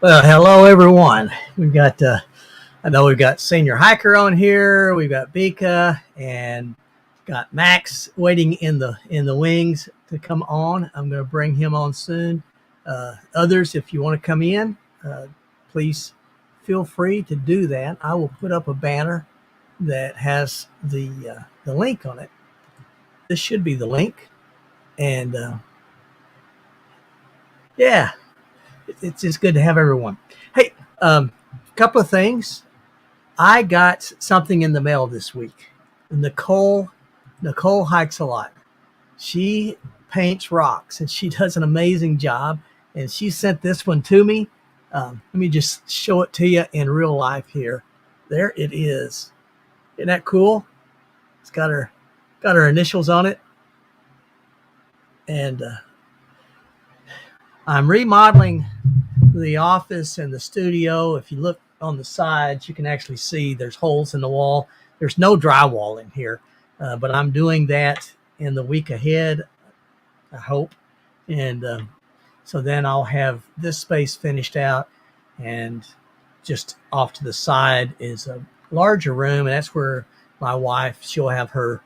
Well, hello everyone. We've got I know we've got Senior Hiker on here. We've got Bika and got Max waiting in the wings to come on. I'm going to bring him on soon. Others, if you want to come in, please feel free to do that. I will put up a banner that has the link on it. This should be the link, and yeah, it's just good to have everyone. Hey, couple of things. I got something in the mail this week. Nicole hikes a lot. She paints rocks and she does an amazing job. And she sent this one to me. Let me just show it to you in real life here. There it is. Isn't that cool? It's got her initials on it. And I'm remodeling the office and the studio. If you look on the sides, you can actually see there's holes in the wall. There's no drywall in here, but I'm doing that in the week ahead, I hope. And so then I'll have this space finished out, and just off to the side is a larger room, and that's where my wife, she'll have her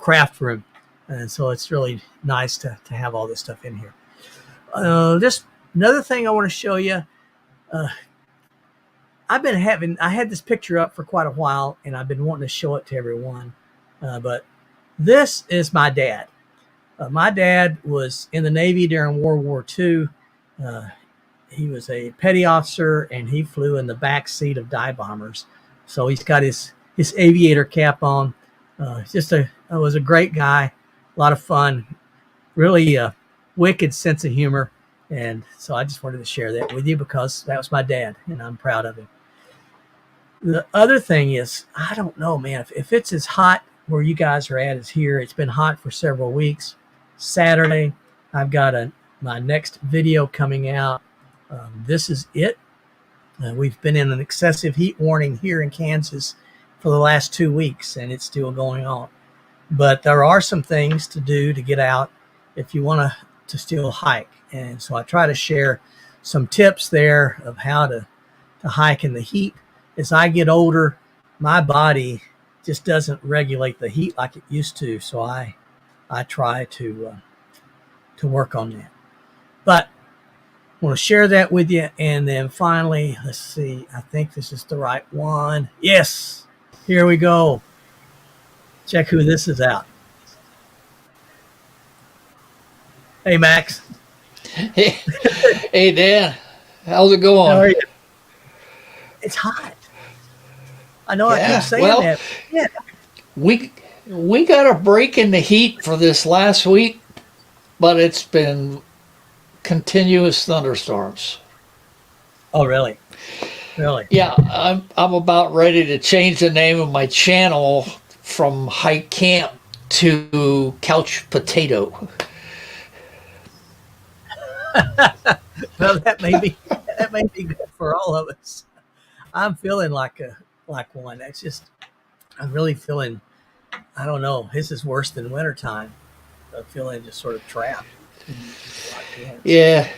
craft room. And so it's really nice to have all this stuff in here. Just another thing I want to show you. I had this picture up for quite a while, and I've been wanting to show it to everyone. But this is my dad. My dad was in the Navy during World War II. He was a petty officer, and he flew in the back seat of dive bombers. So he's got his aviator cap on. Was a great guy, a lot of fun, really wicked sense of humor. And so I just wanted to share that with you because that was my dad, and I'm proud of him. The other thing is, I don't know, man, if it's as hot where you guys are at as here. It's been hot for several weeks. Saturday, I've got my next video coming out. This is it. We've been in an excessive heat warning here in Kansas for the last 2 weeks, and it's still going on. But there are some things to do to get out if you want to still hike. And so I try to share some tips there of how to hike in the heat. As I get older, my body just doesn't regulate the heat like it used to. So I try to work on that. But I want to share that with you. And then finally, let's see, I think this is the right one. Yes, here we go. Check who this is out. Hey, Max. Hey Dan, how's it going? How are you? It's hot. I know. I keep saying that. Yeah. We got a break in the heat for this last week, but it's been continuous thunderstorms. Oh, really? Really? Yeah, I'm about ready to change the name of my channel from Hike Camp to Couch Potato. Well, that may be good for all of us. I'm feeling like one. That's just, I'm really feeling, I don't know, this is worse than wintertime. I'm feeling just sort of trapped. Yeah.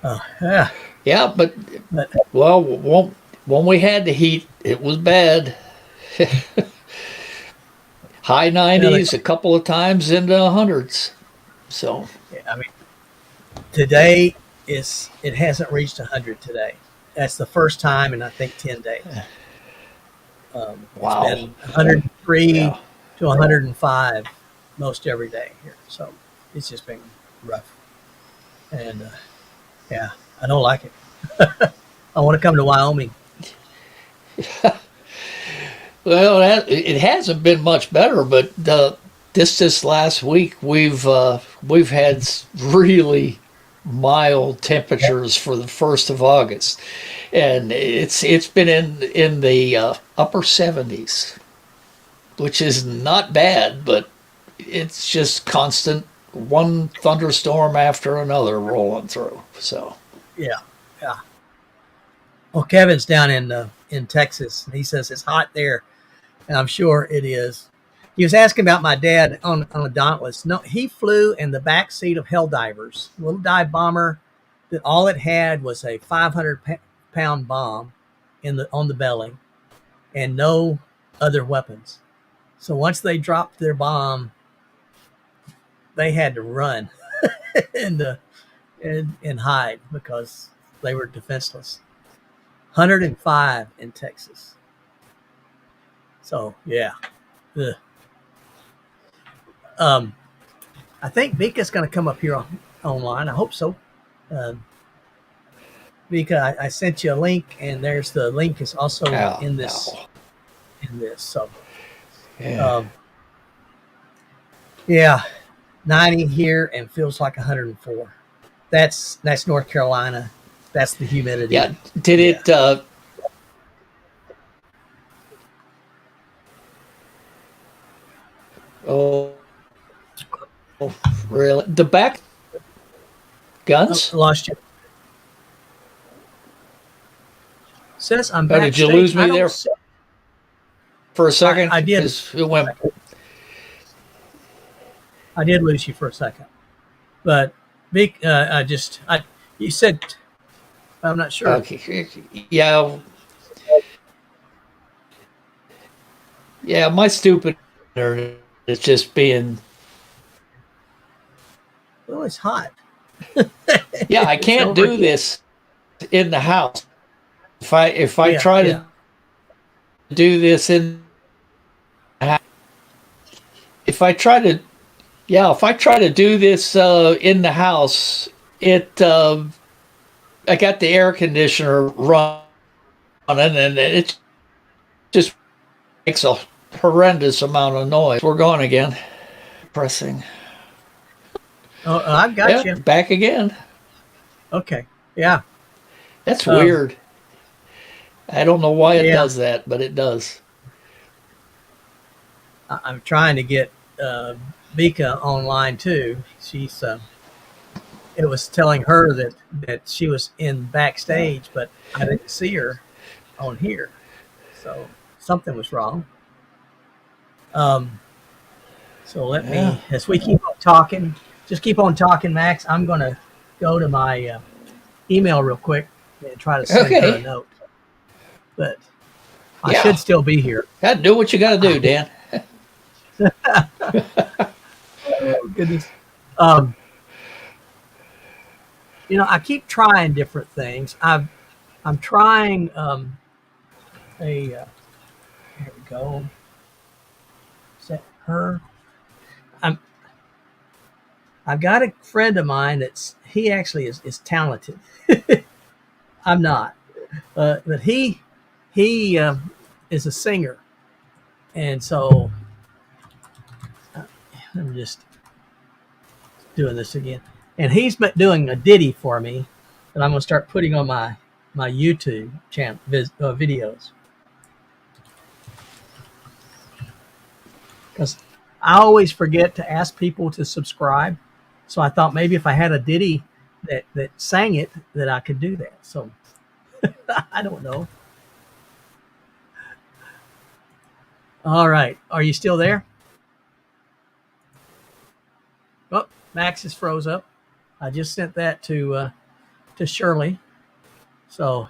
Yeah. Yeah, but well, when we had the heat, it was bad. High 90s, a couple of times into hundreds. So yeah, I mean, today it hasn't reached 100 today. That's the first time in I think 10 days. Wow. It's been 103 to 105 most every day here. So it's just been rough. And yeah, I don't like it. I want to come to Wyoming. Well, it hasn't been much better, but this last week we've had really mild temperatures for the 1st of August, and it's been in the upper 70s, which is not bad, but it's just constant one thunderstorm after another rolling through. So yeah. Well, Kevin's down in Texas, and he says it's hot there, and I'm sure it is. He was asking about my dad on a Dauntless. No, he flew in the back seat of Helldivers, little dive bomber. that all it had was a 500-pound bomb on the belly and no other weapons. So once they dropped their bomb, they had to run and hide because they were defenseless. 105 in Texas. So yeah. Ugh. I think Vika's going to come up here online. I hope so. Vika, I sent you a link, and there's the link is also in this. No. In this, so Yeah. Yeah, 90 here and feels like 104. That's North Carolina. That's the humidity. Yeah. Did it? Oh, really? The back guns? Lost you. Sis, I'm Oh, back. did you lose me there for a second? I did. 'Cause it went. I did lose you for a second, but Vic, you said I'm not sure. Okay. Yeah. Yeah. My stupid is just being. Well, it's hot. Yeah, I It's can't over do here. this in the house. If I try to do this in, if I try to, if I try to do this in the house, I got the air conditioner running, and it just makes a horrendous amount of noise. We're going again. Pressing. Oh, I've got you. Back again. Okay. Yeah. That's weird. I don't know why it does that, but it does. I'm trying to get Vika online too. She's it was telling her that she was in backstage, but I didn't see her on here, so something was wrong. So let me, as we keep on talking, just keep on talking, Max. I'm going to go to my email real quick and try to send her a note. But I should still be here. Got to do what you got to do, Dan. Oh, goodness. I keep trying different things. I'm trying here we go. Set her. I've got a friend of mine he actually is talented. I'm not, but he is a singer, and so I'm just doing this again. And he's been doing a ditty for me that I'm going to start putting on my YouTube channel videos. Because I always forget to ask people to subscribe. So I thought maybe if I had a ditty that sang it, that I could do that. So I don't know. All right. Are you still there? Oh, Max is froze up. I just sent that to Shirley. So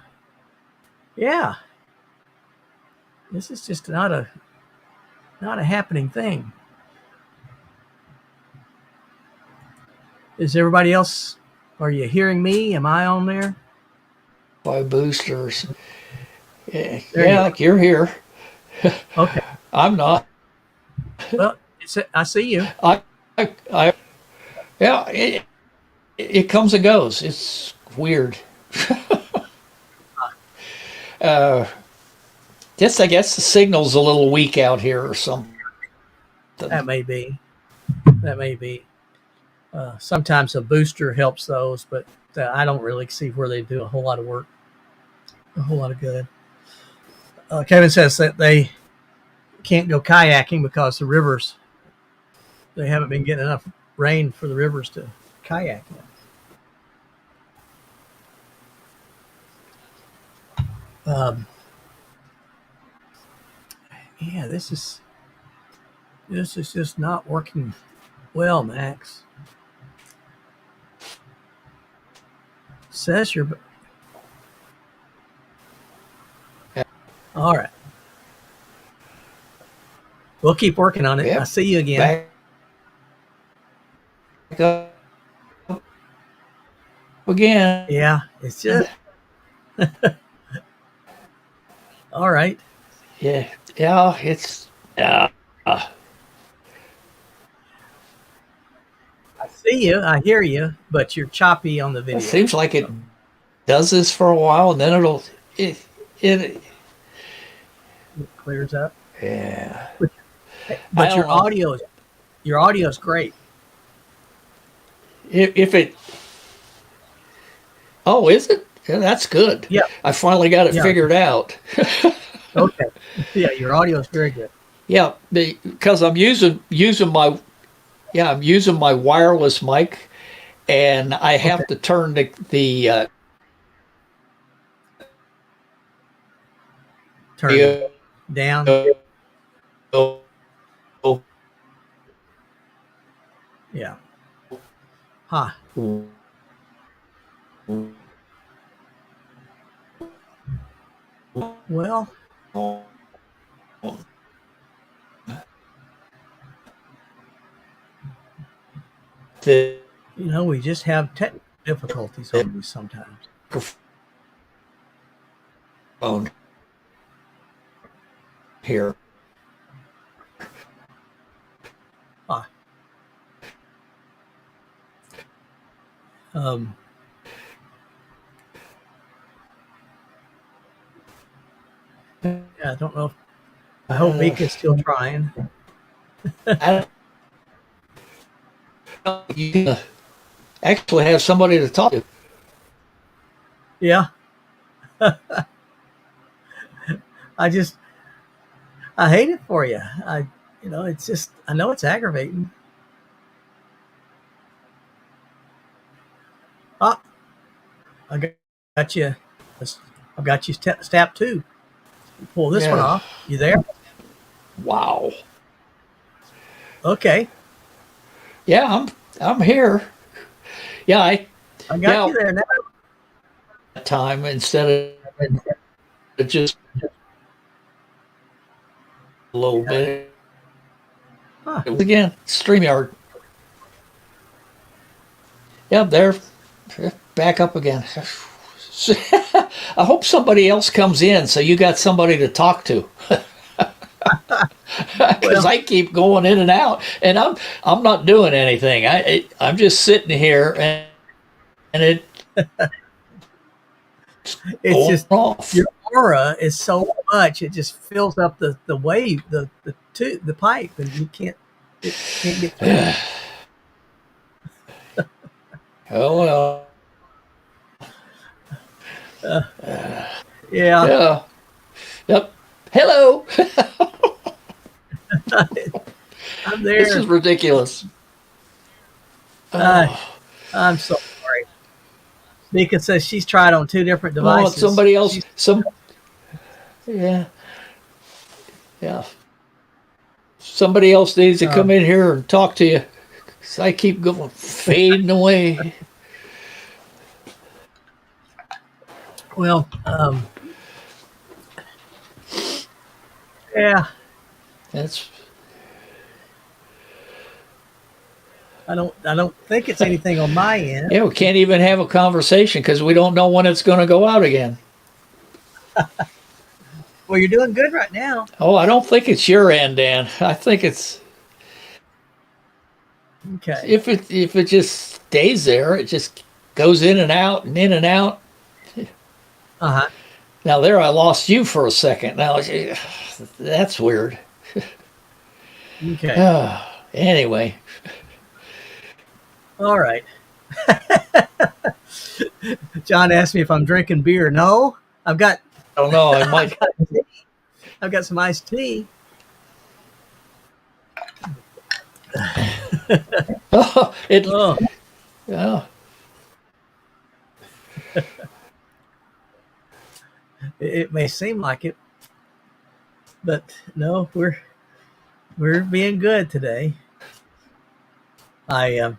yeah. This is just not a happening thing. Is everybody else? Are you hearing me? Am I on there? By boosters. Yeah, you're here. Okay. I'm not. Well, I see you. It comes and goes. It's weird. Just I guess the signal's a little weak out here or something. That may be. Sometimes a booster helps those, but I don't really see where they do a whole lot of work, a whole lot of good. Kevin says that they can't go kayaking because the rivers, they haven't been getting enough rain for the rivers to kayak in. Yeah, this is just not working well, Max. Says you're. All right. We'll keep working on it. I'll Yep. see you again. Back up again. Yeah, it's just all right. Yeah. Yeah. It's. Uh, I see you. I hear you, but you're choppy on the it video. seems like it does this for a while, and then it. It clears up. Yeah. But I your don't know audio is great. if it. Oh, is it? Yeah, that's good. Yeah. I finally got it Yeah. figured out. Okay. Yeah, your audio is very good. Yeah, because I'm using my I'm using my wireless mic, and I Okay. have to turn the Turn it down. Yeah. Huh. Well, the we just have technical difficulties on these sometimes. microphone here. Huh. Um, yeah, I don't know. I hope Mika's still trying. I you actually have somebody to talk to. Yeah. I hate it for you. It's just, I know it's aggravating. Ah, I got you. I've got you step 2. Pull this one Yeah. off. You there? Wow. Okay. Yeah, I'm here. Yeah, I got you there now. time instead of just a little bit. Huh. It was again StreamYard. Yeah, they're back up again. I hope somebody else comes in so you got somebody to talk to. Because I keep going in and out, and I'm not doing anything. I'm just sitting here, and It's going just off. your aura is so much, it just fills up the wave, the pipe, and it can't get through. Oh well. Yeah. Yeah. Yep. Hello. I'm there. This is ridiculous. I'm so sorry. Mika says she's tried on 2 different Well, devices. somebody else. Yeah. Yeah. Somebody else needs to come in here and talk to you. 'Cause I keep going fading away. Well, yeah, That's I don't think it's anything on my end. yeah. We can't even have a conversation because we don't know when it's going to go out again. Well, you're doing good right now. Oh, I don't think it's your end, Dan. I think it's Okay. if it just stays there, it just goes in and out and in and out. Uh-huh. Now there, I lost you for a second. Now that's weird. Okay. Anyway, All right. John asked me if I'm drinking beer. No, I don't know. I might. I've got some iced tea. Oh, Oh, yeah. it may seem like it, but no, we're being good today. I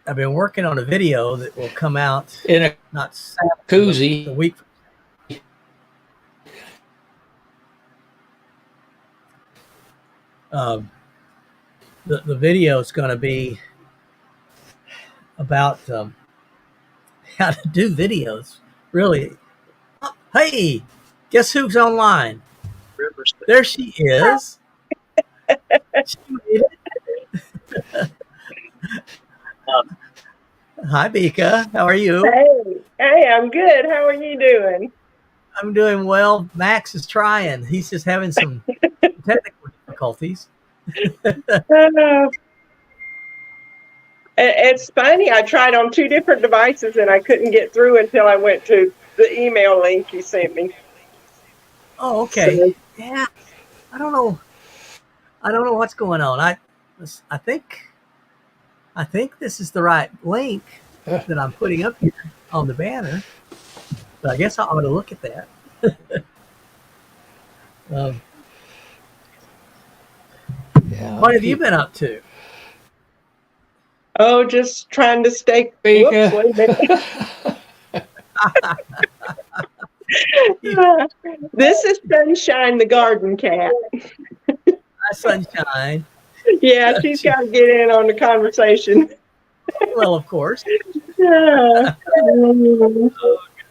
I've been working on a video that will come out in a not Saturday, but the koozie. week. Um, the video is going to be about how to do videos. Really. Hey, guess who's online? There she is. She made it. Hi, Bika. How are you? Hey, I'm good. How are you doing? I'm doing well. Max is trying. He's just having some technical difficulties. It's funny. I tried on 2 different devices and I couldn't get through until I went to the email link you sent me. Oh, okay. So, Yeah. I don't know. I don't know what's going on. I think this is the right link that I'm putting up here on the banner. But I guess I ought to look at that. Yeah. What have you been up to? oh, just trying to stay. Bika. Whoops, wait a minute. This is Sunshine the garden cat. Hi, Sunshine. Yeah, she's got to get in on the conversation. Well, of course.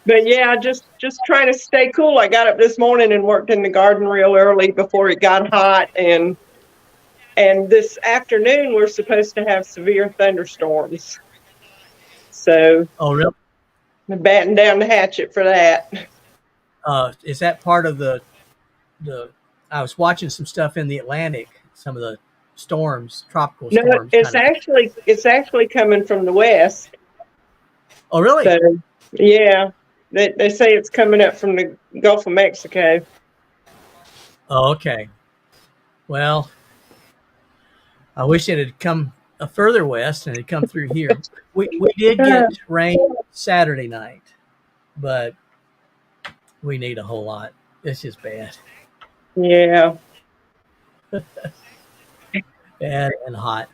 But yeah, just trying to stay cool. I got up this morning and worked in the garden real early before it got hot, and this afternoon we're supposed to have severe thunderstorms. So Oh, really? I'm batting down the hatchet for that. Is that part of the? I was watching some stuff in the Atlantic. Some of the storms, tropical No, storms. it's actually coming from the west. Oh, really? So yeah, they say it's coming up from the Gulf of Mexico. Oh, okay. Well, I wish it had come further west and it had come through here. We did get rain Saturday night, but we need a whole lot. It's just bad. Yeah. Bad and hot.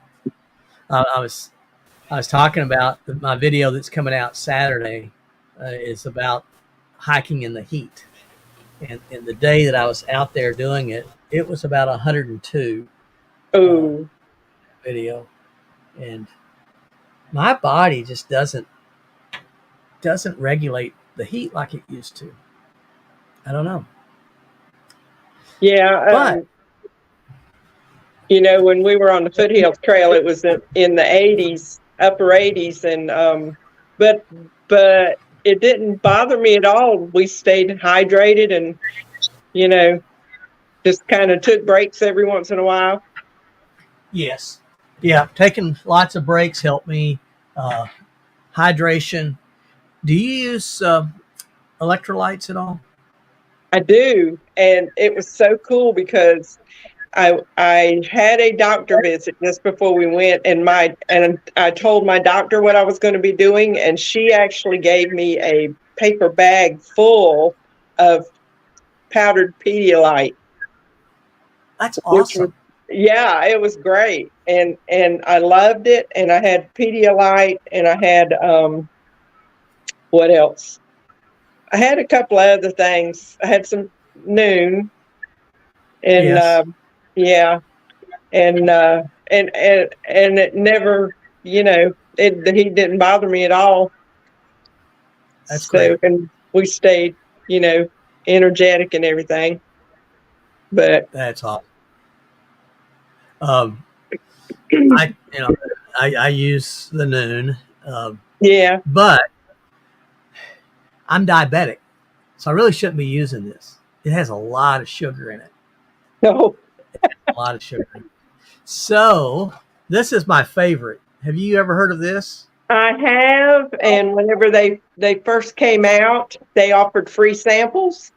I was talking about my video that's coming out Saturday is about hiking in the heat, and the day that I was out there doing it, it was about 102 Oh. video, and my body just doesn't regulate the heat like it used to. I don't know. Yeah. But you know, when we were on the Foothills Trail, it was in the 80s, upper 80s, and but it didn't bother me at all. We stayed hydrated, and you know, just kind of took breaks every once in a while. yes, yeah, taking lots of breaks helped me. Hydration. Do you use electrolytes at all? I do, and it was so cool because I had a doctor visit just before we went, and I told my doctor what I was going to be doing, and she actually gave me a paper bag full of powdered Pedialyte. That's awesome. Yeah, it was great, and I loved it. And I had Pedialyte, and I had what else? I had a couple of other things. I had some Noon, and Yes. yeah, and it never, you know, the heat didn't bother me at all. That's So, great. and we stayed, you know, energetic and everything. But That's awesome. I use the Noon, yeah, but I'm diabetic, so I really shouldn't be using this. It has a lot of sugar in it. no, A lot of sugar. So this is my favorite. Have you ever heard of this? I have. And whenever they first came out, they offered free samples.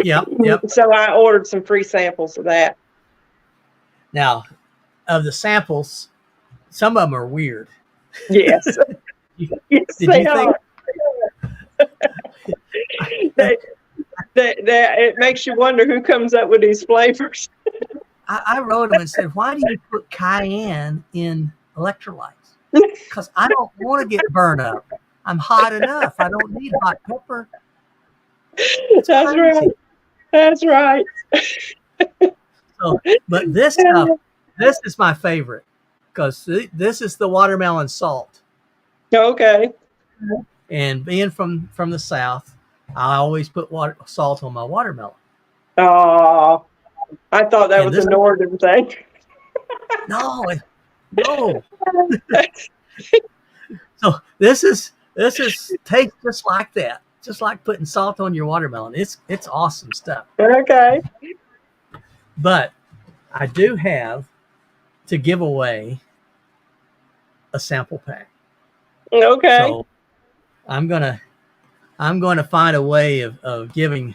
Yep. So I ordered some free samples of that. Now, of the samples, some of them are weird. Yes. Yes, Did they you think? are. It makes you wonder who comes up with these flavors. I wrote them and said, "Why do you put cayenne in electrolytes?" because I don't want to get burned up. I'm hot enough. I don't need hot pepper. It's That's crazy. right. That's right. So, but this stuff, this is my favorite because this is the watermelon salt. Okay. And being from the South, I always put salt on my watermelon. Oh, I thought that And was this- a northern thing. No, no. So this is tastes just like that, just like putting salt on your watermelon. It's awesome stuff. Okay. But I do have to give away a sample pack. Okay. So I'm gonna find a way of giving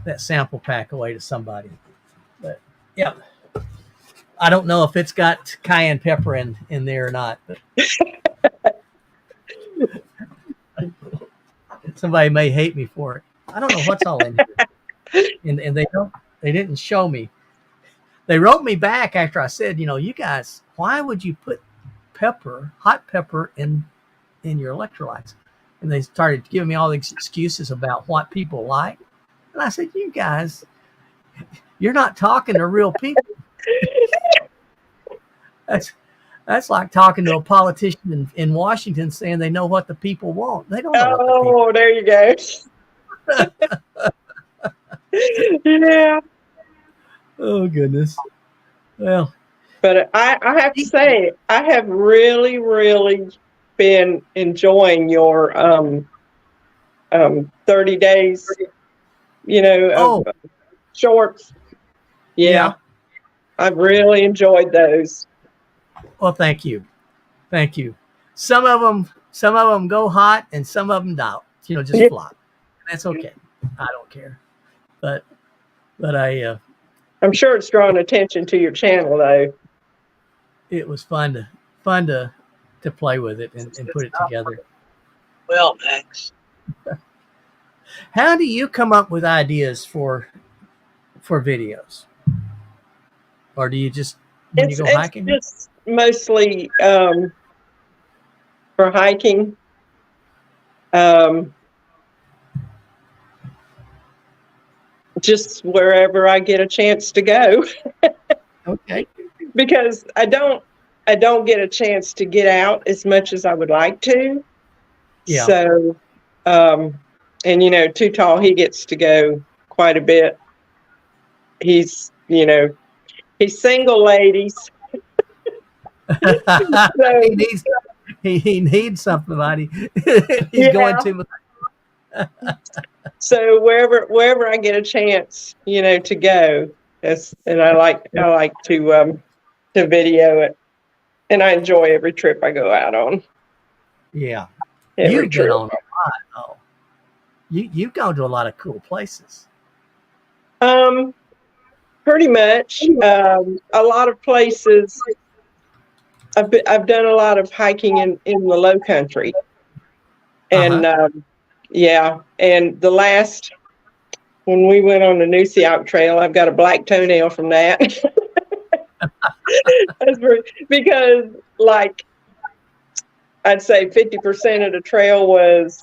that sample pack away to somebody. But yeah, I don't know if it's got cayenne pepper in there or not. But somebody may hate me for it. I don't know what's all in here, and they didn't show me. They wrote me back after I said, you guys, why would you put hot pepper in your electrolytes? And they started giving me all these excuses about what people like. And I said, you guys, you're not talking to real people. That's like talking to a politician in Washington saying they know what the people want. They don't know what the people Oh, there you go. Yeah. Oh, goodness. Well, But I have to say, I have really, really been enjoying your 30 days, Oh. of shorts. Yeah. Yeah. I've really enjoyed those. well, thank you. Thank you. Some of them go hot and some of them don't, just Yeah. flop. That's okay. I don't care. But I'm sure it's drawing attention to your channel, though. it was fun to play with it and put it together. Well, Max, How do you come up with ideas for videos? Or do you just when you go hiking? It's just mostly for hiking. Just wherever I get a chance to go. Okay. Because I don't get a chance to get out as much as I would like to. Yeah. So, and Too Tall, he gets to go quite a bit. He's single, ladies. So, he needs somebody. He's Yeah. going to. so wherever I get a chance, to go, and I like to video it, and I enjoy every trip I go out on. Yeah. Every You've been trip. on a lot. Oh, you've gone to a lot of cool places. Pretty much. A lot of places. I've done a lot of hiking in the low country. And, yeah. And the last, when we went on the Nooseok Trail, I've got a black toenail from that. Because, like, I'd say 50% of the trail was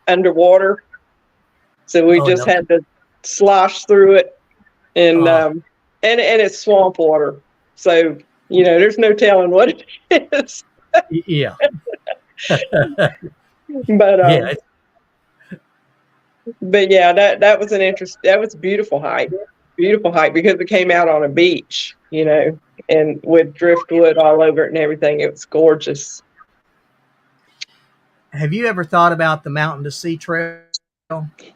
underwater. So we just had to slosh through it. And and it's swamp water, so there's no telling what it is. Yeah. But but yeah, that was that was a beautiful hike because it came out on a beach, and with driftwood all over it and everything. It was gorgeous. Have you ever thought about the Mountain to Sea Trail?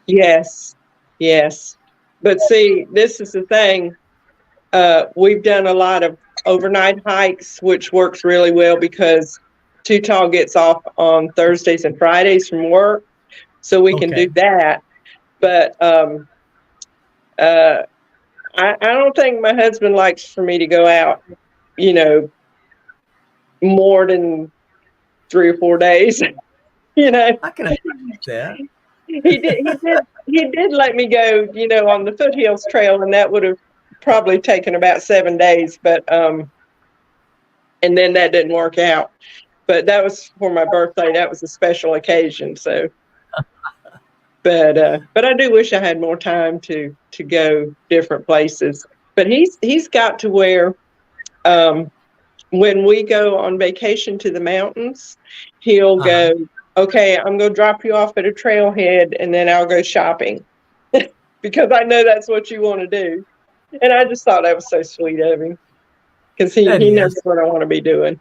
Yes. But see, this is the thing. We've done a lot of overnight hikes, which works really well because Too Tall gets off on Thursdays and Fridays from work, so we can do that. But I don't think my husband likes for me to go out, more than 3 or 4 days. I can appreciate that. He did let me go, on the Foothills Trail, and that would have probably taken about 7 days, but and then that didn't work out. but that was for my birthday. That was a special occasion. So, but I do wish I had more time to go different places. But he's got to where when we go on vacation to the mountains, he'll go, okay, I'm going to drop you off at a trailhead and then I'll go shopping because I know that's what you want to do. And I just thought that was so sweet of him because he knows what I want to be doing.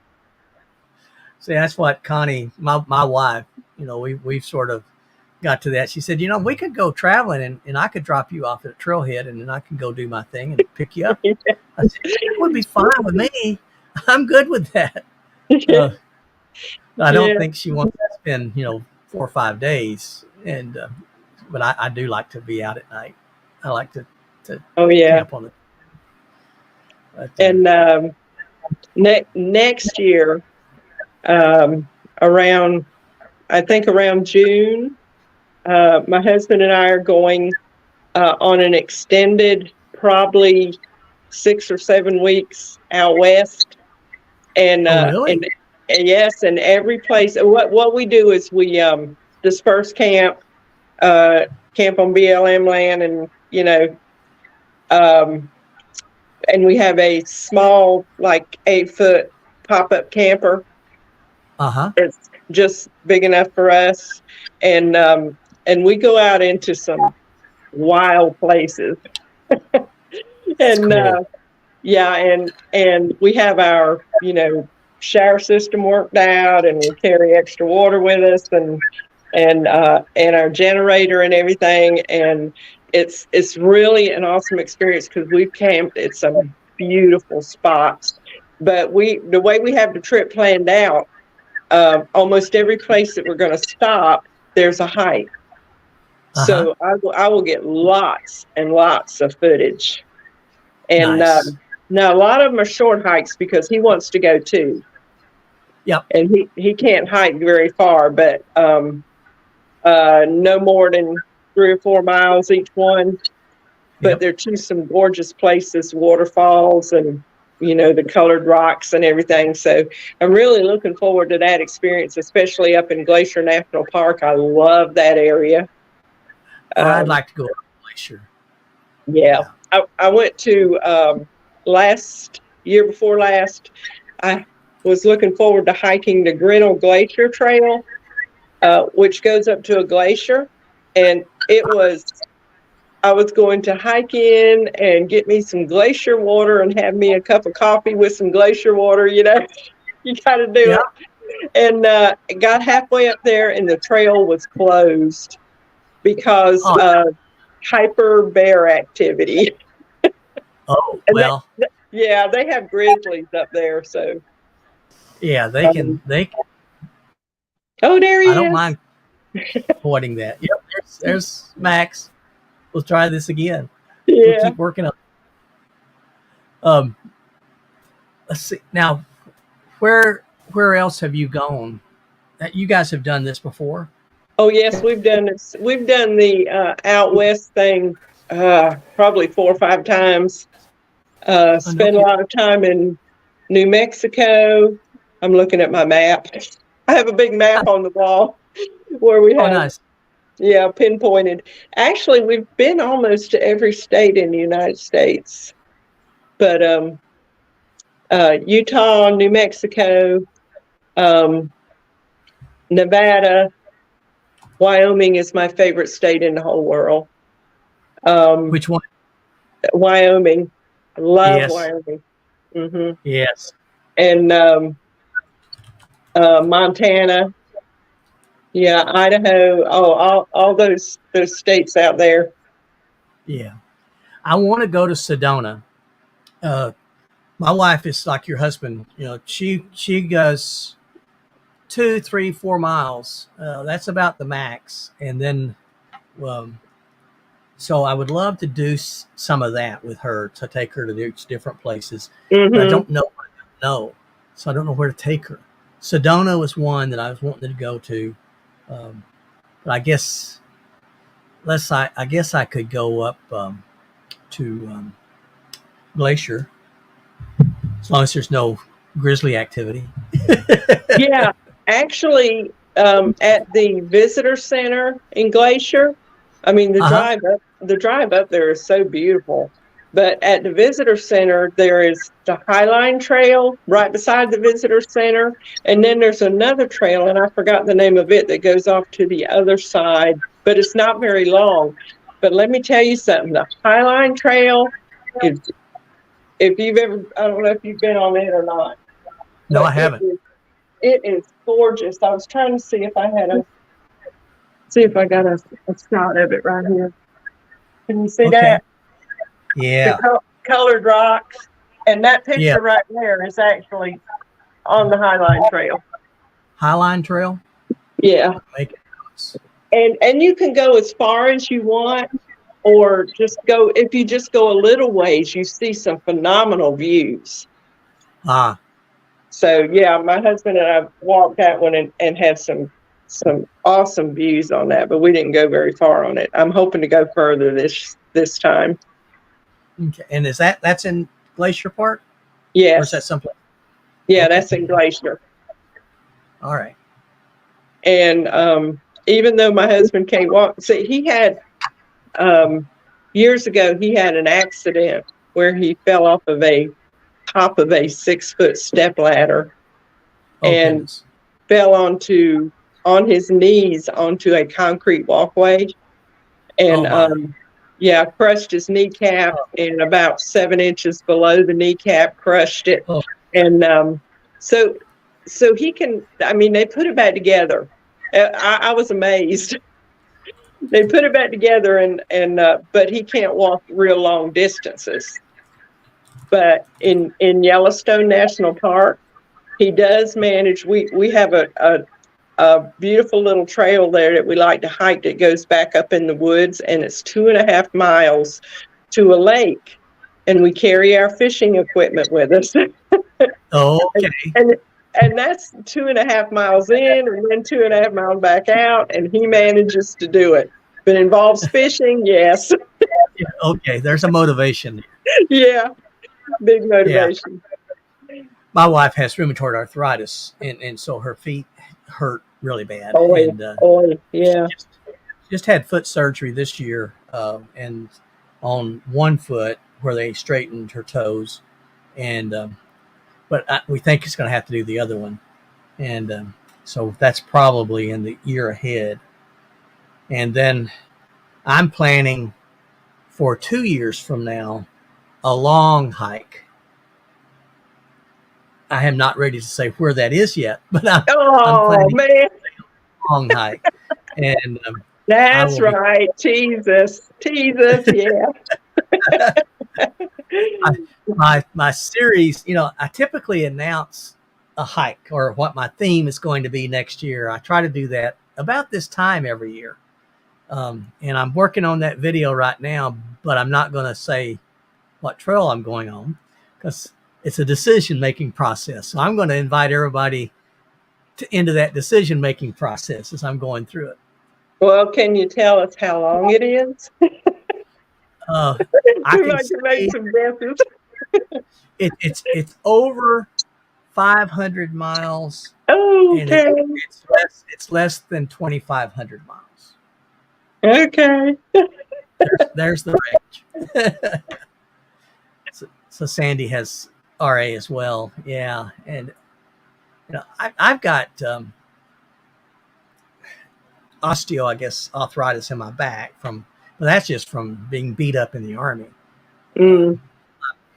See, that's what Connie, my wife, we've sort of got to that. She said, we could go traveling and I could drop you off at a trailhead and then I can go do my thing and pick you up. I said, it would be fine with me. I'm good with that. I don't think she wants to spend, 4 or 5 days. But I do like to be out at night. I like to camp on it. And next year, around June, my husband and I are going on an extended, probably 6 or 7 weeks out west. And really? and yes, and every place. What we do is we disperse camp on BLM land, and and we have a small, like 8-foot pop-up camper. It's just big enough for us, and we go out into some wild places. And cool. And we have our shower system worked out, and we carry extra water with us, and our generator and everything, and it's really an awesome experience because we've camped at some beautiful spots. But the way we have the trip planned out, almost every place that we're going to stop, there's a hike. So I will get lots and lots of footage. And nice. Now a lot of them are short hikes because he wants to go too. Yep. And he can't hike very far, but no more than 3 or 4 miles each one. But they're to some gorgeous places, waterfalls and the colored rocks and everything. So I'm really looking forward to that experience, especially up in Glacier National Park. I love that area. I'd like to go to Glacier. Yeah. I went to year before last. I was looking forward to hiking the Grinnell Glacier Trail, which goes up to a glacier. And I was going to hike in and get me some glacier water and have me a cup of coffee with some glacier water. You got to do it. And got halfway up there and the trail was closed because of hyper bear activity. Oh, well. They have grizzlies up there. So yeah, they can. Oh, there he is. I don't mind avoiding that. Yep, there's Max. We'll try this again. Yeah. We'll keep working on. Let's see. Now, where else have you gone? You guys have done this before? Oh yes, we've done this. We've done the out west thing probably 4 or 5 times. Spent a lot of time in New Mexico. I'm looking at my map. I have a big map on the wall where we have. Oh, nice. Yeah, pinpointed. Actually, we've been almost to every state in the United States. But Utah, New Mexico, Nevada, Wyoming is my favorite state in the whole world. Which one? Wyoming. I love Wyoming. Mm-hmm. Yes. And Montana. Yeah, Idaho. Oh, all those states out there. Yeah. I want to go to Sedona. My wife is like your husband. She goes 2, 3, 4 miles. That's about the max. And then, so I would love to do some of that with her, to take her to different places. Mm-hmm. But I don't know. So I don't know where to take her. Sedona was one that I was wanting to go to. But I guess I could go up to Glacier, as long as there's no grizzly activity. Yeah, actually, at the visitor center in Glacier, I mean Uh-huh. the drive up there is so beautiful. But at the visitor center, there is the Highline Trail right beside the visitor center, and then there's another trail, and I forgot the name of it, that goes off to the other side, but it's not very long. But let me tell you something: the Highline Trail is, if you've ever, I don't know if you've been on it or not, No, I but haven't. it is gorgeous. I was trying to see if I had got a shot of it right here. Can you see Okay. that? Yeah. The colored rocks. And that picture Yeah. right there is actually on the Highline Trail. Highline Trail. Yeah. Make it. And you can go as far as you want, or just go, if you just go a little ways, you see some phenomenal views. Ah, So yeah, my husband and I walked that one and had some awesome views on that, but we didn't go very far on it. I'm hoping to go further this time. okay. And that's in Glacier Park? Or is Yes. that someplace? Yeah, Okay. that's in Glacier. All right. And even though my husband can't walk, see, he had years ago he had an accident where he fell off of a top of a 6-foot step ladder Oh, and goodness. fell on his knees onto a concrete walkway, and Oh, my. yeah, crushed his kneecap, and about 7 inches below the kneecap, crushed it. Oh. And so he can, I mean, they put it back together. I was amazed. They put it back together, and but he can't walk real long distances. But in Yellowstone National Park, he does manage. We have a beautiful little trail there that we like to hike that goes back up in the woods, and it's 2.5 miles to a lake, and we carry our fishing equipment with us. Oh, okay. And that's 2.5 miles in and then 2.5 miles back out, and he manages to do it. If it involves fishing, yes. Yeah, okay. There's a motivation. Yeah, big motivation. My wife has rheumatoid arthritis, and so her feet hurt really bad. Oh, And yeah. just had foot surgery this year, and on one foot where they straightened her toes, and but we think it's going to have to do the other one, and so that's probably in the year ahead. And then I'm planning for 2 years from now a long hike. I am not ready to say where that is yet, but I'm Oh, planning man. a long hike, and That's will be- right. Jesus, yeah. my series, I typically announce a hike or what my theme is going to be next year. I try to do that about this time every year. And I'm working on that video right now, but I'm not going to say what trail I'm going on because it's a decision-making process. So I'm going to invite everybody into that decision-making process as I'm going through it. Well, can you tell us how long it is? I We can like to make say some guesses. it's over 500 miles, and Okay. it's less than 2,500 miles. Okay. There's the range. So Sandy has RA as well, yeah, and I've got I guess arthritis in my back but that's just from being beat up in the Army. Mm.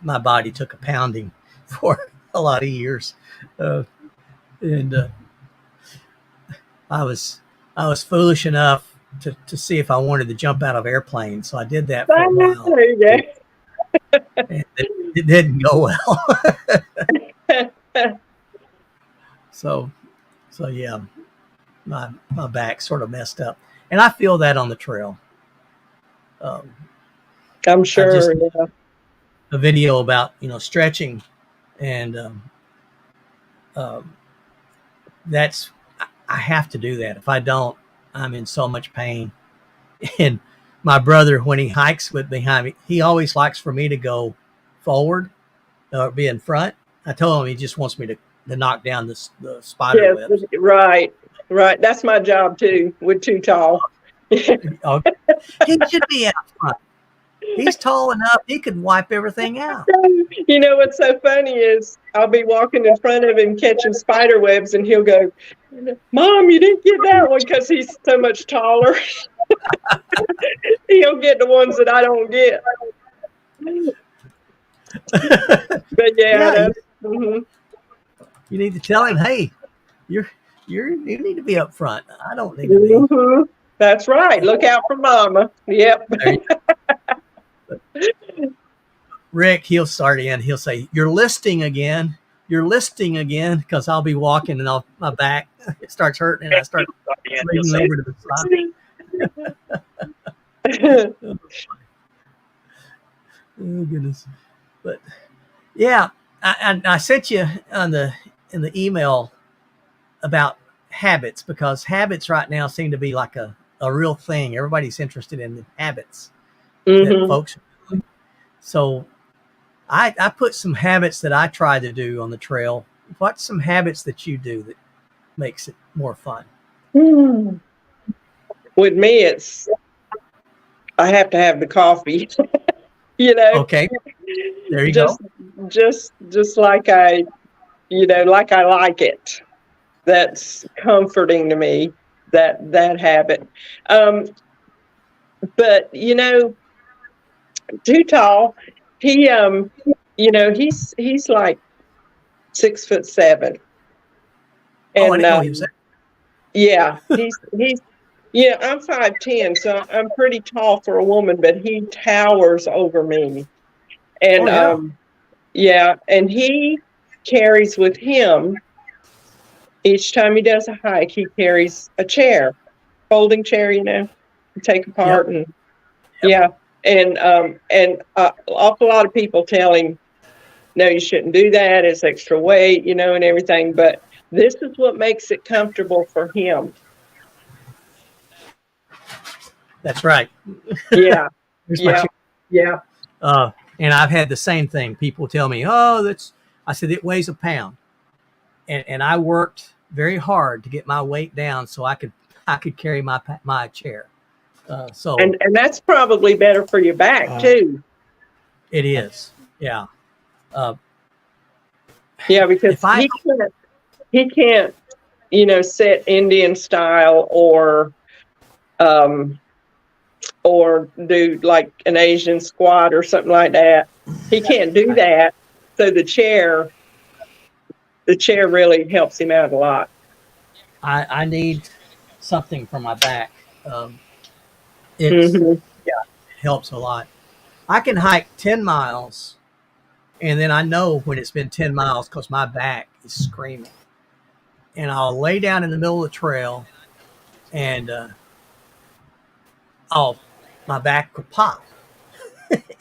My body took a pounding for a lot of years, and I was foolish enough to see if I wanted to jump out of airplanes, so I did that for a while. There you go. And it didn't go well. So yeah, my back sort of messed up, and I feel that on the trail. I'm sure. Yeah. A video about stretching, and that's I have to do that. If I don't, I'm in so much pain. And my brother, when he hikes with behind me, he always likes for me to go forward or be in front. I told him he just wants me to knock down the spider Yes, webs. right, right. That's my job too. We're too tall. Oh, he should be out front. He's tall enough; he could wipe everything out. You know what's so funny is I'll be walking in front of him catching spider webs, and he'll go, "Mom, you didn't get that one," because he's so much taller. He'll get the ones that I don't get. But Yeah, that's, mhm. you need to tell him, hey, you need to be up front. I don't need to be. Mhm. That's right. Look out for Mama. Yep. There you- Rick, he'll start in. He'll say, "You're listing again. You're listing again," because I'll be walking and my back it starts hurting and I start leaning over to the side. Oh goodness! But yeah, I sent you in the email about habits, because habits right now seem to be like a real thing. Everybody's interested in habits that Mhm. folks. So I put some habits that I try to do on the trail. What's some habits that you do that makes it more fun? Hmm. With me, it's I have to have the coffee. You know, Okay, there you just go. just like like I like it. That's comforting to me. That habit. Um, but too tall. He he's like 6'7", Oh, I and didn't know he was there. yeah, he's yeah. I'm 5'10", so I'm pretty tall for a woman, but he towers over me, Oh and yeah. yeah, and he carries with him each time he does a hike. He carries a chair, folding chair, you take Yep. apart, and yeah, and awful lot of people tell him, no, you shouldn't do that. It's extra weight, and everything. But this is what makes it comfortable for him. That's right. Yeah, Here's my yeah, chair. yeah. And I've had the same thing. People tell me, "Oh, that's." I said it weighs a pound, and I worked very hard to get my weight down so I could carry my chair. So And that's probably better for your back too. it is, yeah. Uh, Yeah, because if I he can't sit Indian style um or do like an Asian squat or something like that. He can't do that. So the chair really helps him out a lot. I need something for my back, it Hmm. helps a lot. I can hike 10 miles, and then I know when it's been 10 miles because my back is screaming, and I'll lay down in the middle of the trail, and I'll my back will pop,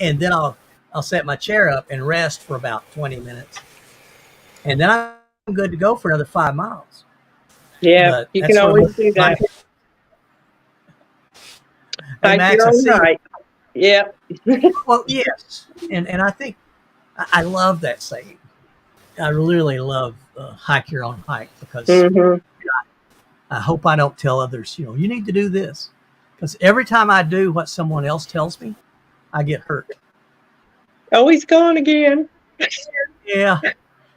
and then I'll set my chair up and rest for about 20 minutes, and then I'm good to go for another 5 miles. Yeah, But you that's can sort always of do my that. hey Hike Max, your I own see. hike. Yeah. Well, yes, and I think I love that saying. I really love hike your own hike, because Hmm. I hope I don't tell others, you need to do this, because every time I do what someone else tells me, I get hurt. Oh, he's gone again. Yeah,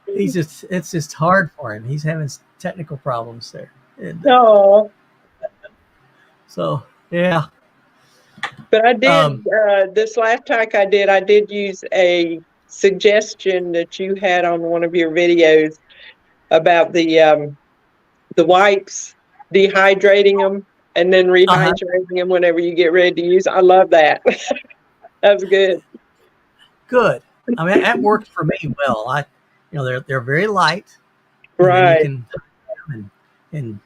it's just hard for him. He's having technical problems there, and Oh, so yeah. but I did Um, this last hike I did use a suggestion that you had on one of your videos about the wipes, dehydrating them and then uh-huh. rehydrating them whenever you get ready to use. I love that. That was good. Good. I mean, that worked for me well. They're very light, and then you Right. can and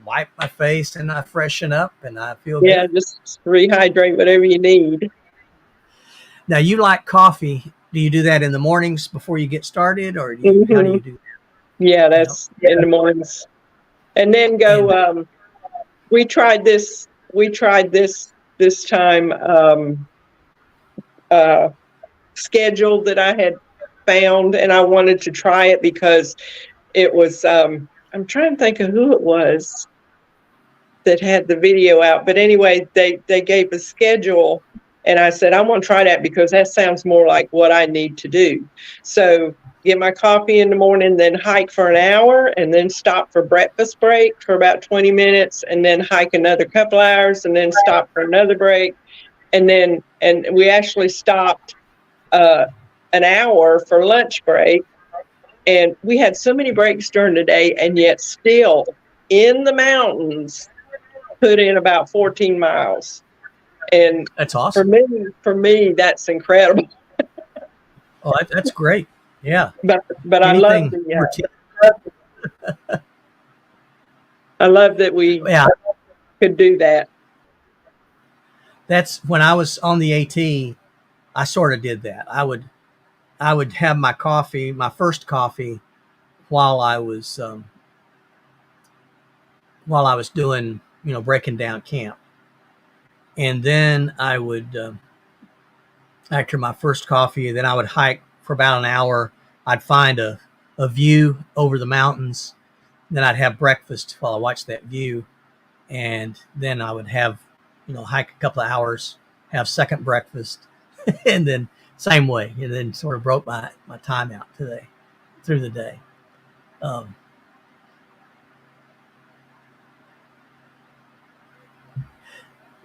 wipe my face and I freshen up and I feel Yeah, good. just rehydrate whatever you need. Now, you like coffee. Do you do that in the mornings before you get started, or how do Hmm. you do Yeah, that? that's in the mornings. And then go. And We tried this time, uh, schedule that I had found, and I wanted to try it because it was, I'm trying to think of who it was that had the video out. But anyway, they gave a schedule, and I said, I want to try that because that sounds more like what I need to do. So get my coffee in the morning, then hike for an hour, and then stop for breakfast break for about 20 minutes, and then hike another couple hours, and then stop for another break. And we actually stopped an hour for lunch break. And we had so many breaks during the day, and yet still in the mountains, put in about 14 miles. And That's awesome. for me, that's incredible. Oh, that's great. Yeah. But I love I love that we could do that. That's when I was on the AT. I sort of did that. I would have my coffee, my first coffee, while I was doing, breaking down camp, and then I would, after my first coffee, then I would hike for about an hour. I'd find a view over the mountains. Then I'd have breakfast while I watched that view, and then I would have, hike a couple of hours, have second breakfast, and then same way, and then sort of broke my time out through the day.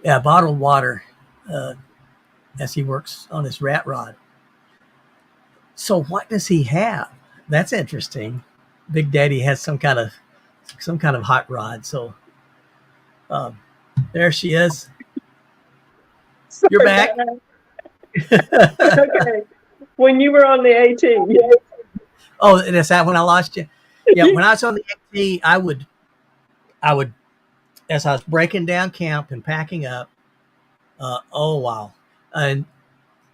Bottled water, as he works on his rat rod. So what does he have? That's interesting. Big Daddy has some kind of hot rod. So there she is. You're back. Okay. When you were on the AT. Oh, and is that when I lost you? Yeah, when I was on the AT, I would, as I was breaking down camp and packing up, oh wow. And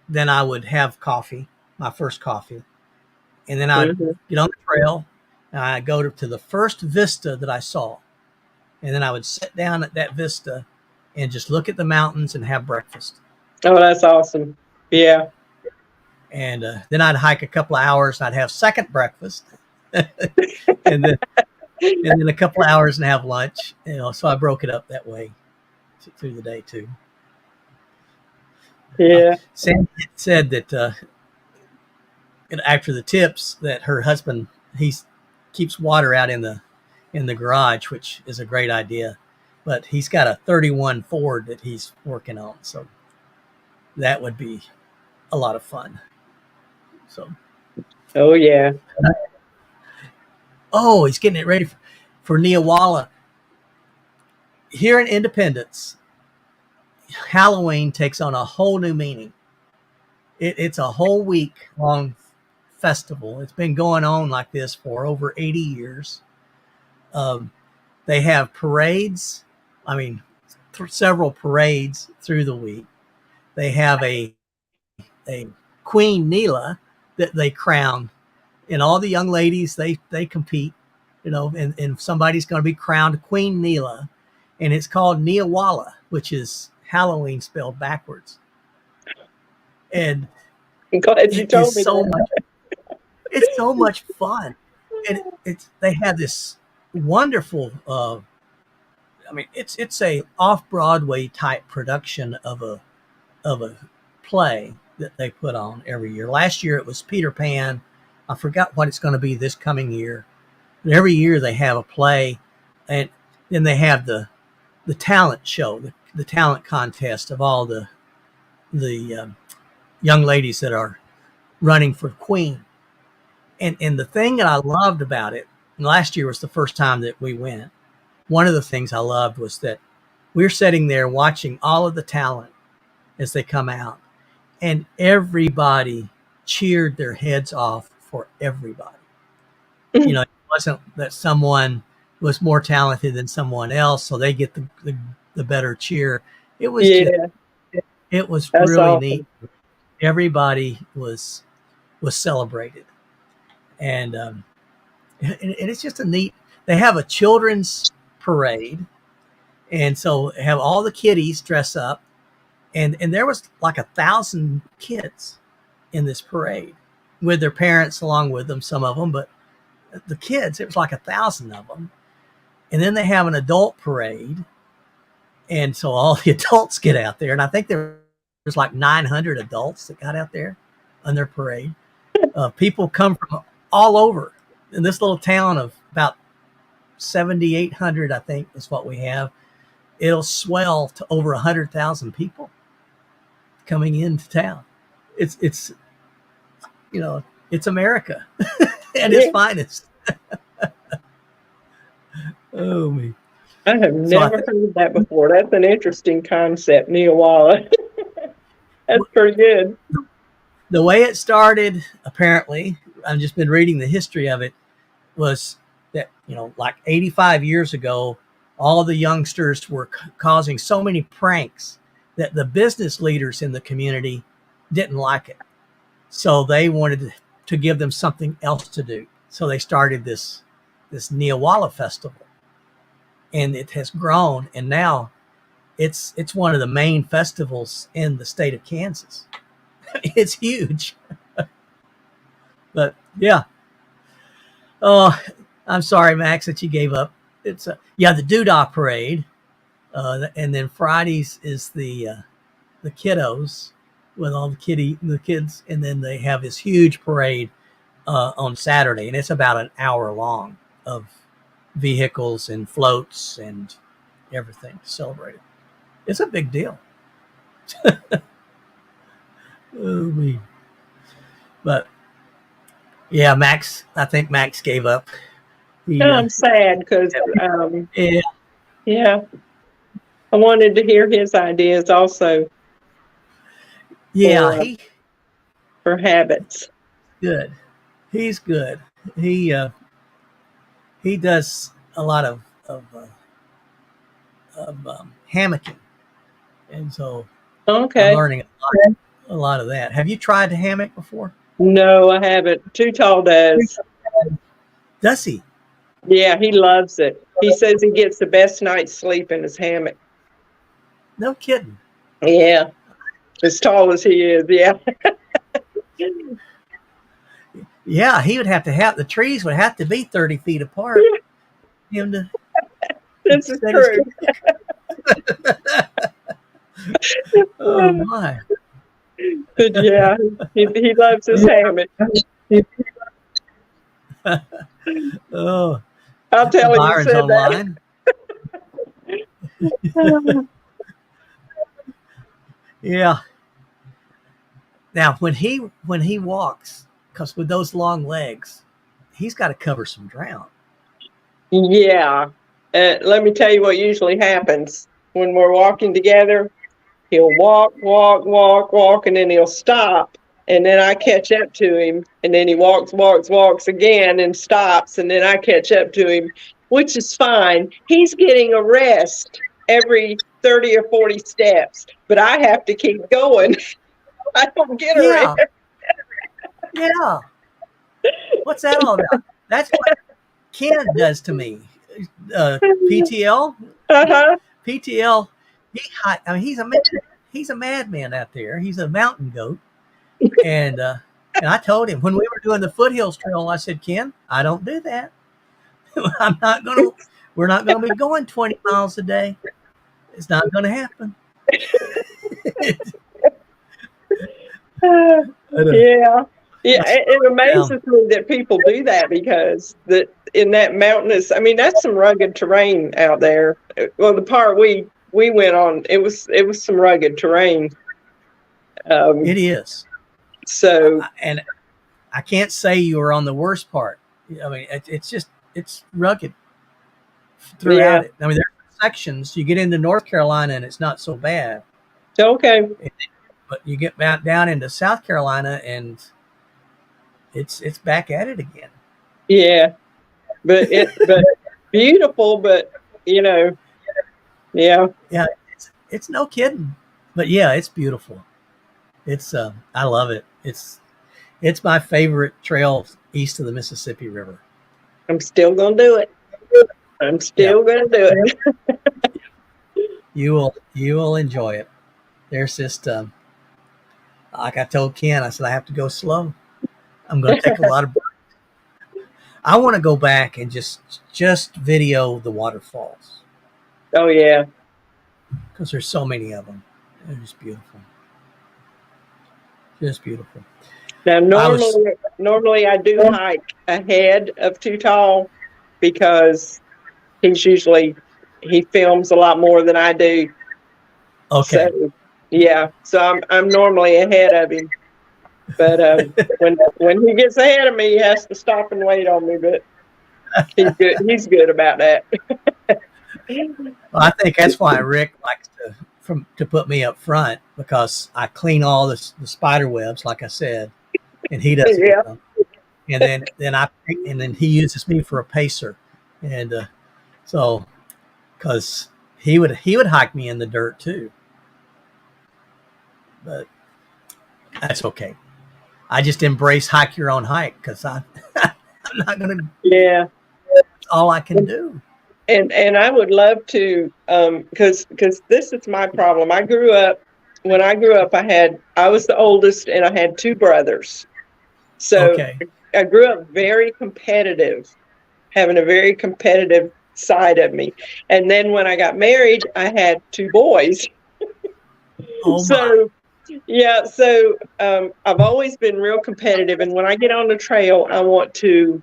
then I would have coffee, my first coffee. And then I'd get on the trail and I'd go to the first vista that I saw. And then I would sit down at that vista and just look at the mountains and have breakfast. Oh, that's awesome. Yeah. And then I'd hike a couple of hours and I'd have second breakfast. and then a couple of hours and have lunch. So I broke it up that way through the day too. Yeah. Sandy said that after the tips that her husband, he keeps water out in the garage, which is a great idea. But he's got a 31 Ford that he's working on. So that would be a lot of fun. So. Oh, yeah. Oh, he's getting it ready for Neowalla. Here in Independence, Halloween takes on a whole new meaning. It's a whole week long festival. It's been going on like this for over 80 years. They have parades. I mean, several parades through the week. They have a Queen Neela that they crown, and all the young ladies, they compete, and somebody's going to be crowned Queen Neela, and it's called Neowalla, which is Halloween spelled backwards. And I'm glad you told me it's so much fun, and they have this wonderful. It's a off-Broadway type production of a play that they put on every year. Last year it was Peter Pan. I forgot what it's going to be this coming year. But every year they have a play, and then they have the talent show, the talent contest of all the young ladies that are running for Queen. And the thing that I loved about it, and last year was the first time that we went, one of the things I loved was that we're sitting there watching all of the talent as they come out, and everybody cheered their heads off for everybody. It wasn't that someone was more talented than someone else, so they get the better cheer. It was it was That's really awesome. neat. Everybody was celebrated, and it's just a neat. They have a children's parade, and so have all the kiddies dress up, and there was like 1,000 kids in this parade, with their parents along with them, some of them, but the kids, it was like 1,000 of them. And then they have an adult parade. And so all the adults get out there. And I think there was like 900 adults that got out there on their parade. People come from all over. In this little town of about 7,800, I think is what we have. It'll swell to over 100,000 people coming into town. It's it's America at its finest. Oh me. I have never heard that before. That's an interesting concept, Neowalla. That's pretty good. The way it started, apparently, I've just been reading the history of it, was that, like 85 years ago, all the youngsters were causing so many pranks that the business leaders in the community didn't like it. So they wanted to give them something else to do. So they started this Neowalla festival. And it has grown, and now it's one of the main festivals in the state of Kansas. It's huge. But yeah. Oh, I'm sorry, Max, that you gave up. It's the Doodah Parade, and then Fridays is the kiddos with all the kids, and then they have this huge parade on Saturday, and it's about an hour long of vehicles and floats and everything to celebrate it. It's a big deal. But yeah, Max, I think Max gave up. I'm sad because yeah, I wanted to hear his ideas also. Yeah, for habits. Good. He's good. He does a lot of hammocking, and so I'm learning a lot of that. Have you tried to hammock before? No, I haven't. Too Tall does. Does he? Yeah, he loves it. He says he gets the best night's sleep in his hammock. No kidding. Yeah, as tall as he is. Yeah. Yeah, he would have to the trees would have to be 30 feet apart. Him to. This is true. Oh my. But yeah, he loves his hammock. Oh, I'll tell him you said online. that. Yeah. Now, when he walks, because with those long legs, he's got to cover some ground. Yeah. Let me tell you what usually happens when we're walking together. He'll walk, and then he'll stop. And then I catch up to him. And then he walks again and stops. And then I catch up to him, which is fine. He's getting a rest every 30 or 40 steps. But I have to keep going. I don't get a rest. Yeah. What's that all about? That's what Ken does to me. PTL. PTL. He's a madman out there. He's a mountain goat. And I told him when we were doing the Foothills Trail, I said, Ken, I don't do that. We're not gonna be going 20 miles a day. It's not gonna happen. Yeah. Yeah, it amazes me that people do that because in that mountainous, that's some rugged terrain out there. Well, the part we went on, it was some rugged terrain. It is. So, and I can't say you were on the worst part. It's rugged throughout it. There's sections. You get into North Carolina and it's not so bad. Okay. But you get down into South Carolina and it's back at it again. Yeah, but beautiful. But yeah. It's no kidding. But yeah, it's beautiful. It's I love it. It's my favorite trail east of the Mississippi River. I'm still gonna do it. I'm still gonna do it. You will enjoy it. There's just like I told Ken, I said I have to go slow. I'm going to take a lot of. I want to go back and just video the waterfalls Oh yeah. because there's so many of them. They're just beautiful, just beautiful. Now I was normally I do hike ahead of Too Tall because he films a lot more than I do. okay. So yeah, so I'm normally ahead of him. But when he gets ahead of me, he has to stop and wait on me. But he's good about that. Well, I think that's why Rick likes to put me up front because I clean all the spider webs, like I said, and he doesn't. Yeah. And then he uses me for a pacer, and so because he would hike me in the dirt too, but that's okay. I just embrace hike your own hike because I'm not gonna. Yeah. That's all I can do. And I would love to because this is my problem. When I grew up I was the oldest and I had two brothers. So Okay. I grew up very competitive, having a very competitive side of me. And then when I got married, I had two boys. Oh my. So yeah, so I've always been real competitive, and when I get on the trail, I want to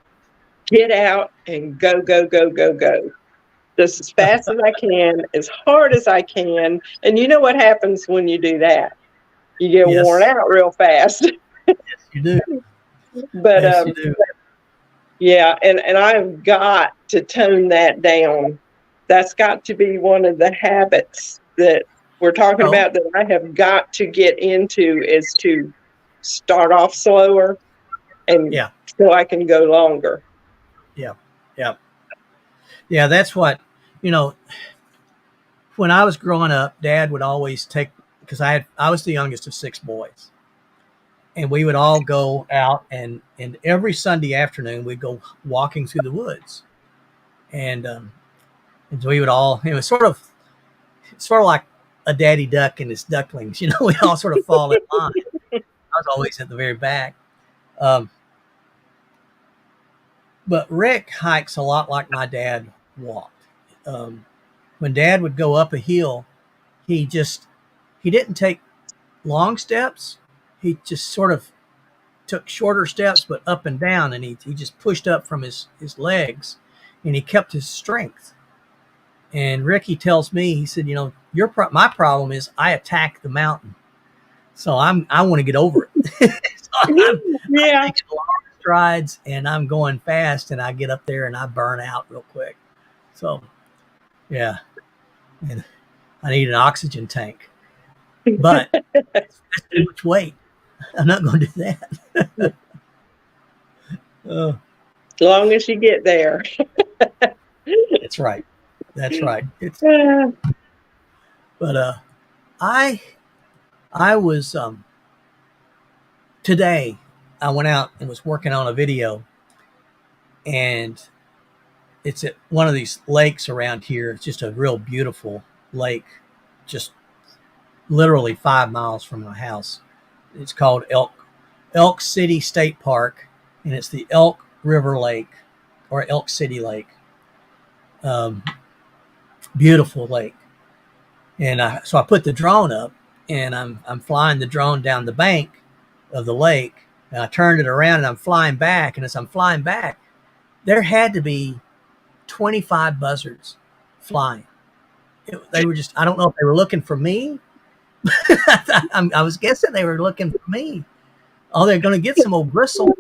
get out and go, go, go, go, go. Just as fast as I can, as hard as I can. And you know what happens when you do that? You get worn Yes, out real fast. you do. But Yes, you do. yeah, and I've got to tone that down. That's got to be one of the habits that we're talking Oh, about that I have got to get into is to start off slower and yeah, so I can go longer. yeah, yeah, yeah. That's what you know. When I was growing up, Dad would always take because I was the youngest of six boys, and we would all go out and every Sunday afternoon we'd go walking through the woods, and and so we would all it was sort of like a daddy duck and his ducklings, we all sort of fall in line. I was always at the very back. Um, but Rick hikes a lot like my dad walked. Um, when Dad would go up a hill, he just he didn't take long steps. He just sort of took shorter steps, but up and down, and he just pushed up from his legs, and he kept his strength. And Ricky tells me, he said, my problem is I attack the mountain, so I want to get over it. So I'm Yeah. taking long strides, and I'm going fast, and I get up there and I burn out real quick. So yeah, and I need an oxygen tank, but that's too much weight. I'm not going to do that. Oh, As long as you get there. that's right. That's right. It's Yeah. but I I was today I went out and was working on a video, and it's at one of these lakes around here. It's just a real beautiful lake, just literally 5 miles from my house. It's called Elk City State Park, and it's the Elk River Lake or Elk City Lake. Um, Beautiful lake. And so I put the drone up, and I'm flying the drone down the bank of the lake, and I turned it around and I'm flying back. And as I'm flying back, there had to be 25 buzzards flying. They were just, I don't know if they were looking for me. I was guessing they were looking for me. Oh, they're going to get some old bristle.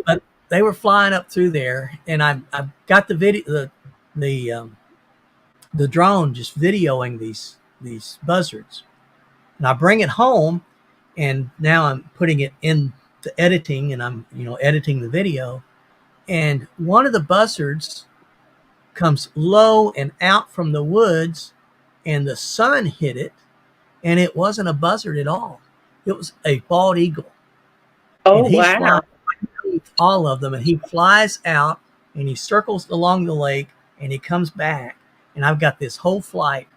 But they were flying up through there, and I've got the video, the drone just videoing these buzzards, and I bring it home, and now I'm putting it in the editing, and I'm editing the video, and one of the buzzards comes low and out from the woods, and the sun hit it, and it wasn't a buzzard at all. It was a bald eagle. Oh, And he's wow. flying all of them, and he flies out and he circles along the lake, and he comes back, and I've got this whole flight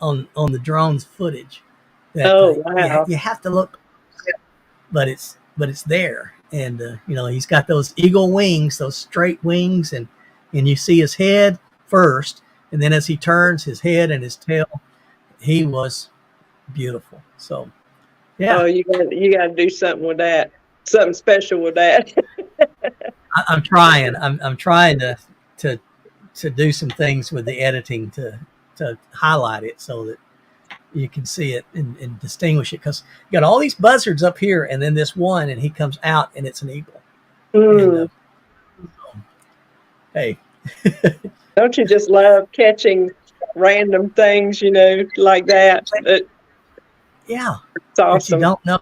on the drone's footage that Oh, wow. you have to look, but but it's there. And he's got those eagle wings, those straight wings, and you see his head first, and then as he turns his head and his tail, he was beautiful. So yeah. Oh, you got to do something with that, something special with that. I'm trying. I'm trying to do some things with the editing to highlight it so that you can see it and distinguish it, because you got all these buzzards up here and then this one, and he comes out and it's an eagle. And, so, hey. Don't you just love catching random things, like that? Yeah. It's awesome. You don't know.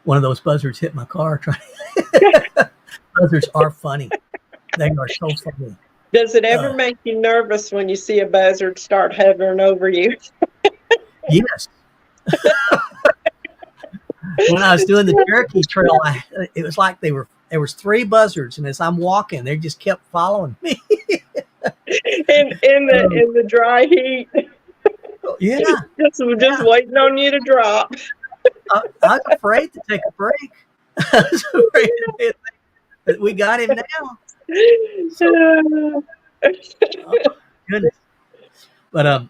One of those buzzards hit my car. Buzzards are funny. They are so funny. Does it ever make you nervous when you see a buzzard start hovering over you? Yes. When I was doing the Cherokee Trail, it was like there was 3 buzzards, and as I'm walking, they just kept following me. in the dry heat. Yeah. Just waiting on you to drop. I was afraid to take a break. I was afraid but we got him now. So, oh, goodness. But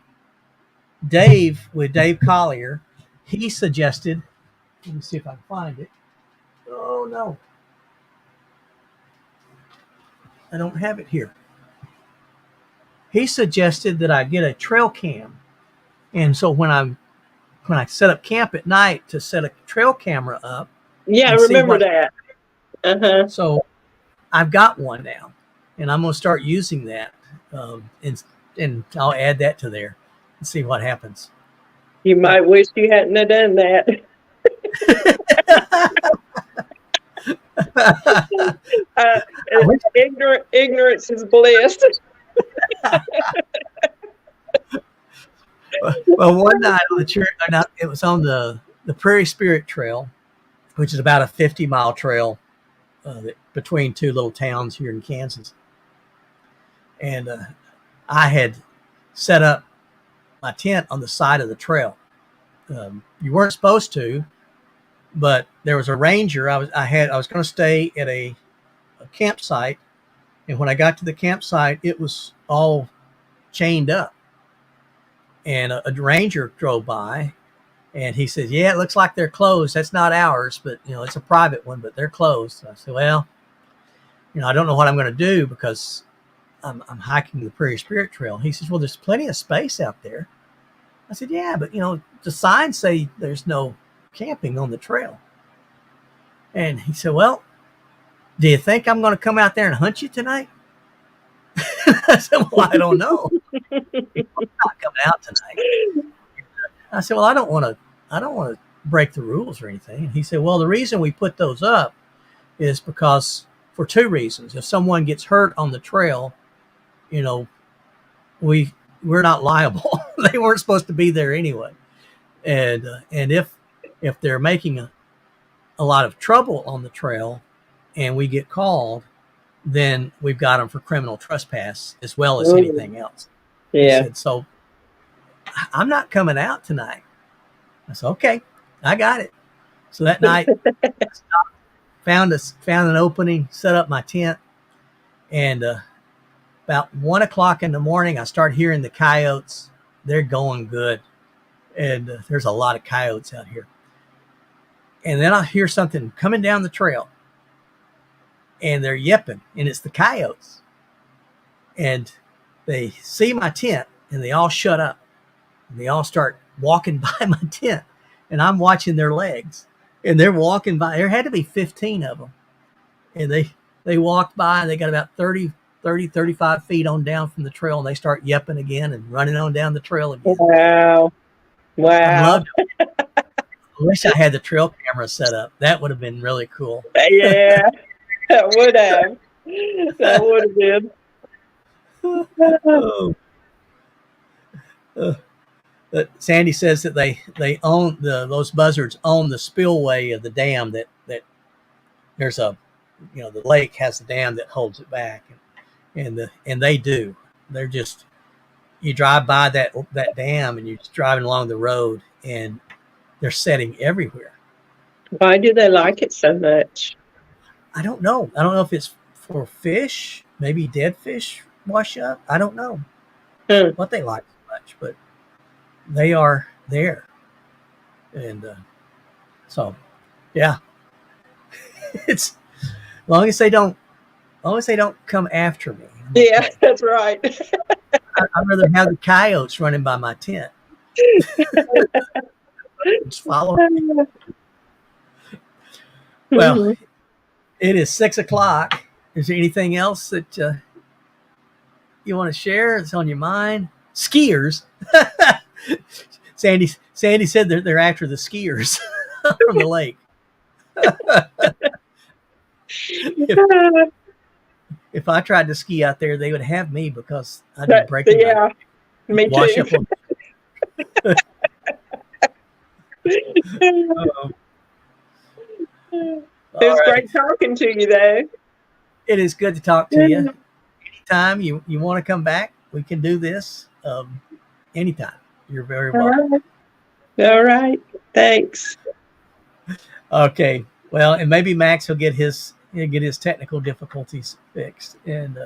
Dave Collier, he suggested, let me see if I can find it. Oh no, I don't have it here. He suggested that I get a trail cam, and so when I set up camp at night, to set a trail camera up. Yeah, I remember that. Uh-huh. So I've got one now, and I'm going to start using that, and I'll add that to there and see what happens. You might wish you hadn't have done that. Ignorance is bliss. Well, one night on the church, it was on the Prairie Spirit Trail, which is about a 50-mile trail between 2 little towns here in Kansas. And I had set up my tent on the side of the trail. You weren't supposed to, but there was a ranger. I was going to stay at a campsite, and when I got to the campsite, it was all chained up. And a ranger drove by, and he said, "Yeah, it looks like they're closed. That's not ours, but it's a private one, but they're closed." So I said, "Well, I don't know what I'm going to do, because I'm hiking the Prairie Spirit Trail." He says, "Well, there's plenty of space out there." I said, "Yeah, but the signs say there's no camping on the trail." And he said, "Well, do you think I'm going to come out there and hunt you tonight?" I said, "Well, I don't know. I'm not coming out tonight." I said, "Well, I don't want to break the rules or anything." And he said, "Well, the reason we put those up is because for 2 reasons. If someone gets hurt on the trail, we're not liable. They weren't supposed to be there anyway. And if they're making a lot of trouble on the trail and we get called, then we've got them for criminal trespass as well as anything else." Yeah. He said, "So I'm not coming out tonight." I said, "Okay, I got it." So that night, I found an opening, set up my tent, and about 1:00 in the morning, I start hearing the coyotes. They're going good, and there's a lot of coyotes out here. And then I hear something coming down the trail, and they're yipping, and it's the coyotes. And they see my tent, and they all shut up, and they all start walking by my tent, and I'm watching their legs, and they're walking by. There had to be 15 of them, and they walked by, and they got about 35 feet on down from the trail, and they start yipping again and running on down the trail again. Wow. I loved it. I wish I had the trail camera set up. That would have been really cool. Yeah, that would have. That would have been. But Sandy says that they own those buzzards own the spillway of the dam, that there's the lake has the dam that holds it back, and they do. They're just, you drive by that dam and you're just driving along the road, and they're setting everywhere. Why do they like it so much? I don't know. I don't know if it's for fish, maybe dead fish wash up. I don't know what they like so much, but they are there. And so, yeah, it's long as they don't come after me. Yeah, that's right. I'd rather have the coyotes running by my tent. Just follow me. Well, it is 6:00. Is there anything else that you want to share that's on your mind? Skiers. Sandy said they're after the skiers from the lake. If I tried to ski out there, they would have me because I'd be breaking. Yeah, me wash too. Up on, It was great talking to you, though. It is good to talk to you. Anytime you want to come back, we can do this. Anytime. You're very welcome. All right. Thanks. Okay. Well, and maybe Max will get his technical difficulties fixed. And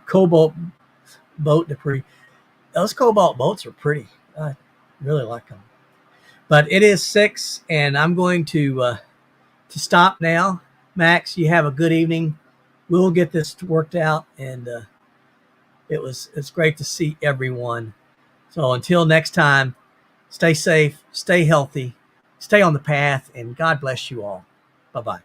cobalt boat debris. Those cobalt boats are pretty. I really like them. But it is 6, and I'm going to stop now. Max, you have a good evening. We'll get this worked out, and it's great to see everyone. So until next time, stay safe, stay healthy, stay on the path, and God bless you all. Bye-bye.